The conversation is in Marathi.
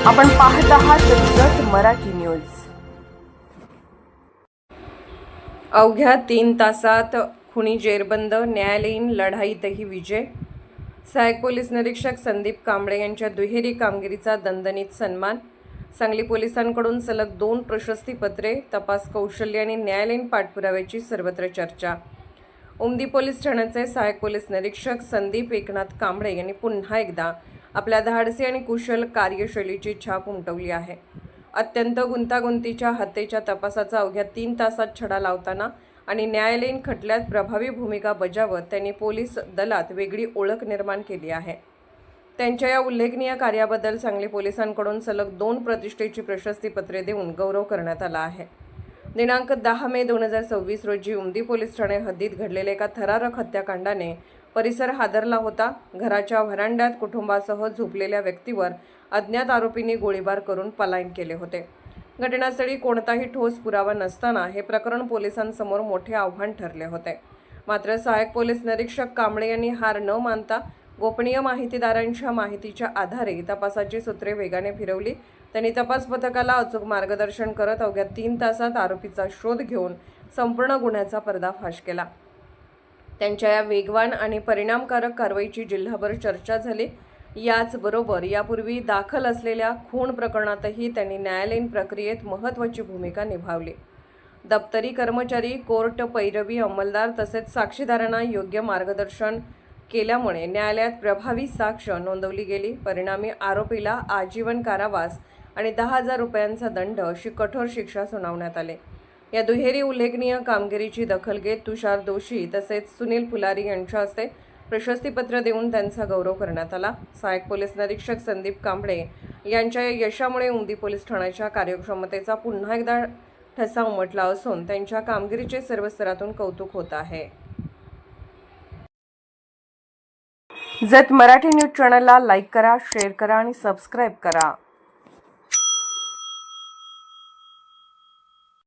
आपण पाहत आहात जत मराठी न्यूज। अवघ्या 3 तासात खुनी जेरबंद, न्यायालयीन लढाईतही विजय। सहाय्यक पोलीस निरीक्षक संदीप कांबळे यांच्या दुहेरी कामगिरीचा दणदणीत सन्मान। सांगली पोलिसांकडून सलग 2 प्रशस्तीपत्रे, तपास कौशल्य आणि न्यायालयीन पाठपुराव्याची सर्वत्र चर्चा। उमदी पोलीस ठाण्याचे सहाय्यक पोलीस निरीक्षक संदीप एकनाथ कांबळे यांनी पुन्हा एकदा आपल्या धाडसी आणि कुशल कार्यशैलीची छाप उमटवली आहे। अत्यंत गुंतागुंतीच्या हत्येच्या तपासाचा अवघ्या 3 तासात छडा लावताना आणि न्यायालयीन खटल्यात प्रभावी भूमिका बजावत त्यांनी पोलीस दलात वेगळी ओळख निर्माण केली आहे। त्यांच्या या उल्लेखनीय कार्याबद्दल सांगली पोलिसांकडून सलग 2 प्रतिष्ठेची प्रशस्तीपत्रे देऊन गौरव करण्यात आला आहे। दिनांक 10 मे 2026 रोजी उमदी पोलीस ठाणे हद्दीत घडलेल्या एका थरारक हत्याकांडाने परिसर हादरला होता। घराच्या व्हरांड्यात कुटुंबासह झोपलेल्या व्यक्तीवर अज्ञात आरोपींनी गोळीबार करून पलायन केले होते। घटनास्थळी कोणताही ठोस पुरावा नसताना हे प्रकरण पोलिसांसमोर मोठे आव्हान ठरले होते। मात्र सहाय्यक पोलीस निरीक्षक कांबळे यांनी हार न मानता गोपनीय माहितीदारांच्या माहितीच्या आधारे तपासाची सूत्रे वेगाने फिरवली। त्यांनी तपास पथकाला अचूक मार्गदर्शन करत अवघ्या 3 तासात आरोपीचा शोध घेऊन संपूर्ण गुन्ह्याचा पर्दाफाश केला। त्यांच्या या वेगवान आणि परिणामकारक कारवाईची जिल्हाभर चर्चा झाली। याचबरोबर यापूर्वी दाखल असलेल्या खून प्रकरणातही त्यांनी न्यायालयीन प्रक्रियेत महत्त्वाची भूमिका निभावली। दप्तरी कर्मचारी, कोर्ट पैरवी अंमलदार तसेच साक्षीदारांना योग्य मार्गदर्शन केल्यामुळे न्यायालयात प्रभावी साक्ष नोंदवली गेली। परिणामी आरोपीला आजीवन कारावास आणि 10,000 रुपयांचा दंड अशी कठोर शिक्षा सुनावण्यात आली। या दुहेरी उल्लेखनीय कामगिरीची दखल घेत तुषार दोशी तसेच सुनील फुलारी यांच्या हस्ते प्रशस्तीपत्र देऊन त्यांचा गौरव करण्यात आला। सहाय्यक पोलीस निरीक्षक संदीप कांबळे यांच्या या यशामुळे उमदी पोलीस ठाण्याच्या कार्यक्षमतेचा पुन्हा एकदा ठसा उमटला असून त्यांच्या कामगिरीचे सर्व स्तरातून कौतुक होत आहे। जत मराठी न्यूज चॅनलला लाईक करा, शेअर करा आणि सबस्क्राईब करा।